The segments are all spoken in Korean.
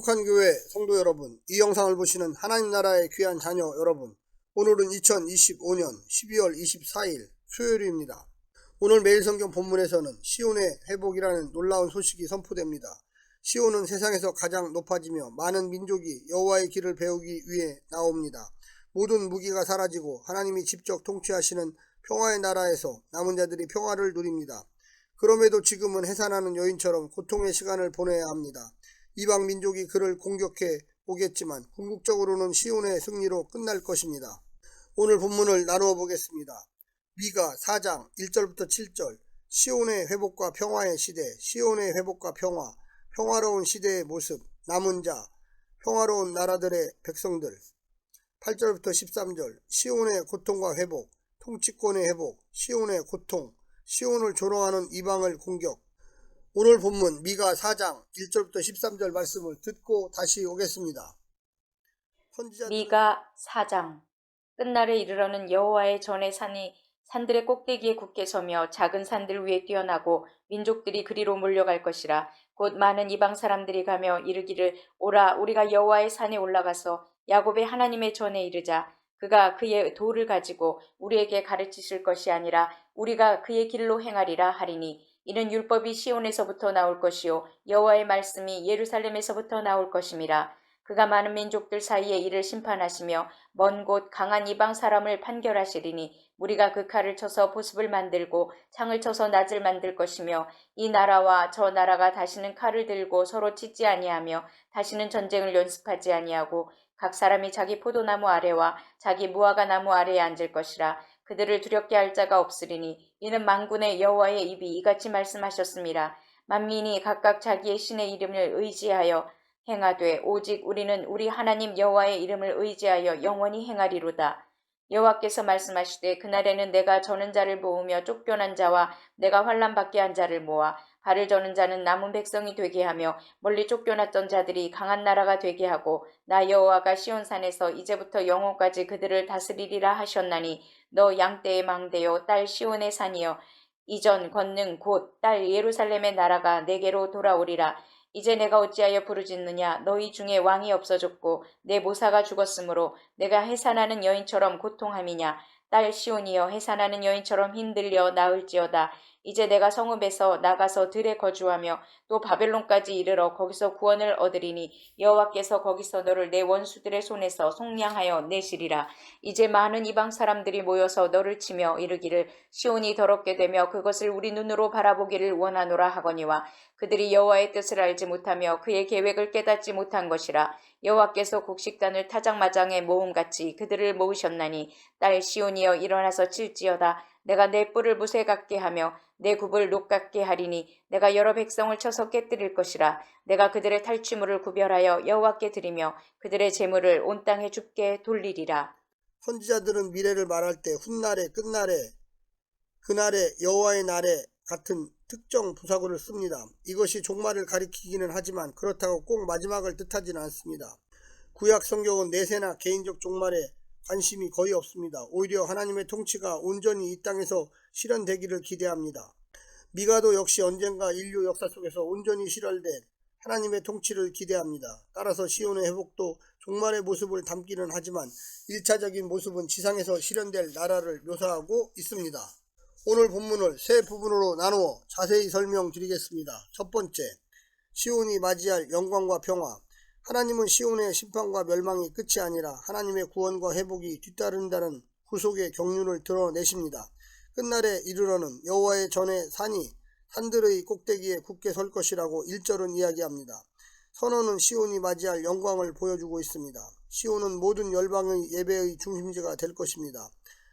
행복한 교회 성도 여러분, 이 영상을 보시는 하나님 나라의 귀한 자녀 여러분, 오늘은 2025년 12월 24일 수요일입니다. 오늘 매일 성경 본문에서는 시온의 회복이라는 놀라운 소식이 선포됩니다. 시온은 세상에서 가장 높아지며 많은 민족이 여호와의 길을 배우기 위해 나옵니다. 모든 무기가 사라지고 하나님이 직접 통치하시는 평화의 나라에서 남은 자들이 평화를 누립니다. 그럼에도 지금은 해산하는 여인처럼 고통의 시간을 보내야 합니다. 이방 민족이 그를 공격해 오겠지만 궁극적으로는 시온의 승리로 끝날 것입니다. 오늘 본문을 나누어 보겠습니다. 미가 4장 1절부터 7절, 시온의 회복과 평화의 시대, 시온의 회복과 평화, 평화로운 시대의 모습, 남은 자, 평화로운 나라들의 백성들. 8절부터 13절, 시온의 고통과 회복, 통치권의 회복, 시온의 고통, 시온을 조롱하는 이방을 공격. 오늘 본문 미가 4장 1절부터 13절 말씀을 듣고 다시 오겠습니다. 미가 4장. 끝날에 이르러는 여호와의 전의 산이 산들의 꼭대기에 굳게 서며 작은 산들 위에 뛰어나고 민족들이 그리로 몰려갈 것이라. 곧 많은 이방 사람들이 가며 이르기를, 오라, 우리가 여호와의 산에 올라가서 야곱의 하나님의 전에 이르자. 그가 그의 도를 가지고 우리에게 가르치실 것이 아니라 우리가 그의 길로 행하리라 하리니, 이는 율법이 시온에서부터 나올 것이요 여호와의 말씀이 예루살렘에서부터 나올 것임이라. 그가 많은 민족들 사이에 이를 심판하시며 먼 곳 강한 이방 사람을 판결하시리니, 우리가 그 칼을 쳐서 보습을 만들고 창을 쳐서 낫을 만들 것이며, 이 나라와 저 나라가 다시는 칼을 들고 서로 치지 아니하며 다시는 전쟁을 연습하지 아니하고 각 사람이 자기 포도나무 아래와 자기 무화과 나무 아래에 앉을 것이라. 그들을 두렵게 할 자가 없으리니, 이는 만군의 여호와의 입이 이같이 말씀하셨습니다. 만민이 각각 자기의 신의 이름을 의지하여 행하되 오직 우리는 우리 하나님 여호와의 이름을 의지하여 영원히 행하리로다. 여호와께서 말씀하시되, 그날에는 내가 저는 자를 모으며 쫓겨난 자와 내가 환난 받게 한 자를 모아 발을 저는 자는 남은 백성이 되게 하며 멀리 쫓겨났던 자들이 강한 나라가 되게 하고, 나 여호와가 시온산에서 이제부터 영원까지 그들을 다스리리라 하셨나니, 너 양떼의 망대요 딸 시온의 산이여, 이전 권능 곧 딸 예루살렘의 나라가 내게로 돌아오리라. 이제 내가 어찌하여 부르짖느냐. 너희 중에 왕이 없어졌고 내 모사가 죽었으므로 내가 해산하는 여인처럼 고통함이냐. 딸 시온이여, 해산하는 여인처럼 힘들려 나을지어다. 이제 내가 성읍에서 나가서 들에 거주하며 또 바벨론까지 이르러 거기서 구원을 얻으리니, 여호와께서 거기서 너를 내 원수들의 손에서 속량하여 내시리라. 이제 많은 이방 사람들이 모여서 너를 치며 이르기를, 시온이 더럽게 되며 그것을 우리 눈으로 바라보기를 원하노라 하거니와, 그들이 여호와의 뜻을 알지 못하며 그의 계획을 깨닫지 못한 것이라. 여호와께서 곡식단을 타작마장에 모음같이 그들을 모으셨나니, 딸 시온이여, 일어나서 칠지어다. 내가 내 뿔을 무쇠 같게 하며 내 굽을 녹 같게 하리니, 내가 여러 백성을 쳐서 깨뜨릴 것이라. 내가 그들의 탈취물을 구별하여 여호와께 드리며 그들의 재물을 온 땅에 줍게 돌리리라. 선지자들은 미래를 말할 때 훗날에, 끝날에, 그날에, 여호와의 날에 같은 특정 부사구를 씁니다. 이것이 종말을 가리키기는 하지만 그렇다고 꼭 마지막을 뜻하지는 않습니다. 구약 성경은 내세나 개인적 종말에 관심이 거의 없습니다. 오히려 하나님의 통치가 온전히 이 땅에서 실현되기를 기대합니다. 미가도 역시 언젠가 인류 역사 속에서 온전히 실현된 하나님의 통치를 기대합니다. 따라서 시온의 회복도 종말의 모습을 담기는 하지만 1차적인 모습은 지상에서 실현될 나라를 묘사하고 있습니다. 오늘 본문을 세 부분으로 나누어 자세히 설명드리겠습니다. 첫 번째, 시온이 맞이할 영광과 평화. 하나님은 시온의 심판과 멸망이 끝이 아니라 하나님의 구원과 회복이 뒤따른다는 구속의 경륜을 드러내십니다. 끝날에 이르러는 여호와의 전의 산이 산들의 꼭대기에 굳게 설 것이라고 1절은 이야기합니다. 선언은 시온이 맞이할 영광을 보여주고 있습니다. 시온은 모든 열방의 예배의 중심지가 될 것입니다.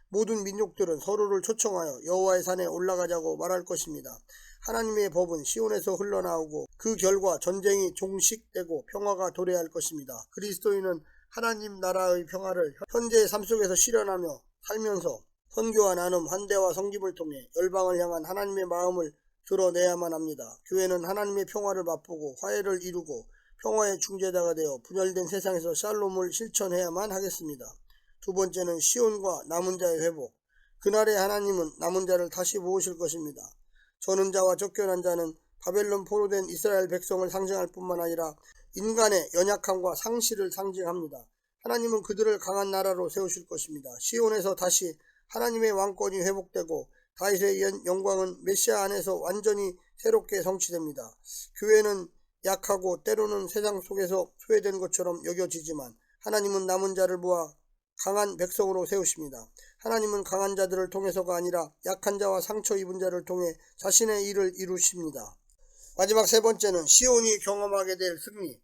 모든 민족들은 서로를 초청하여 여호와의 산에 올라가자고 말할 것입니다. 하나님의 법은 시온에서 흘러나오고 그 결과 전쟁이 종식되고 평화가 도래할 것입니다. 그리스도인은 하나님 나라의 평화를 현재의 삶 속에서 실현하며 살면서 선교와 나눔, 환대와 성김을 통해 열방을 향한 하나님의 마음을 드러내야만 합니다. 교회는 하나님의 평화를 맛보고 화해를 이루고 평화의 중재자가 되어 분열된 세상에서 샬롬을 실천해야만 하겠습니다. 두 번째는 시온과 남은 자의 회복. 그날에 하나님은 남은 자를 다시 모으실 것입니다. 저는 자와 쫓겨난 자는 바벨론 포로된 이스라엘 백성을 상징할 뿐만 아니라 인간의 연약함과 상실을 상징합니다. 하나님은 그들을 강한 나라로 세우실 것입니다. 시온에서 다시 하나님의 왕권이 회복되고 다윗의 영광은 메시아 안에서 완전히 새롭게 성취됩니다. 교회는 약하고 때로는 세상 속에서 소외된 것처럼 여겨지지만 하나님은 남은 자를 모아 강한 백성으로 세우십니다. 하나님은 강한 자들을 통해서가 아니라 약한 자와 상처 입은 자를 통해 자신의 일을 이루십니다. 마지막 세 번째는 시온이 경험하게 될 승리.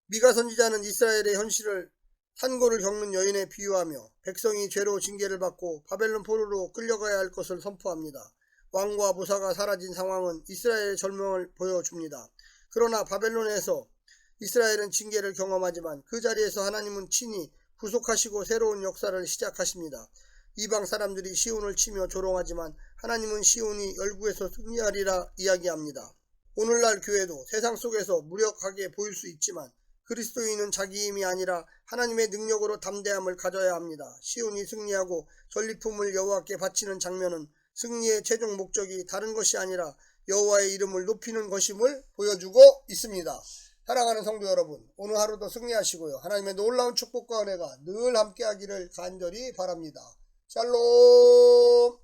미가 선지자는 이스라엘의 현실을 산고를 겪는 여인에 비유하며 백성이 죄로 징계를 받고 바벨론 포로로 끌려가야 할 것을 선포합니다. 왕과 부사가 사라진 상황은 이스라엘의 절망을 보여줍니다. 그러나 바벨론에서 이스라엘은 징계를 경험하지만 그 자리에서 하나님은 친히 구속하시고 새로운 역사를 시작하십니다. 이방 사람들이 시온을 치며 조롱하지만 하나님은 시온이 열국에서 승리하리라 이야기합니다. 오늘날 교회도 세상 속에서 무력하게 보일 수 있지만 그리스도인은 자기 힘이 아니라 하나님의 능력으로 담대함을 가져야 합니다. 시온이 승리하고 전리품을 여호와께 바치는 장면은 승리의 최종 목적이 다른 것이 아니라 여호와의 이름을 높이는 것임을 보여주고 있습니다. 사랑하는 성도 여러분, 오늘 하루도 승리하시고요. 하나님의 놀라운 축복과 은혜가 늘 함께하기를 간절히 바랍니다. 샬롬.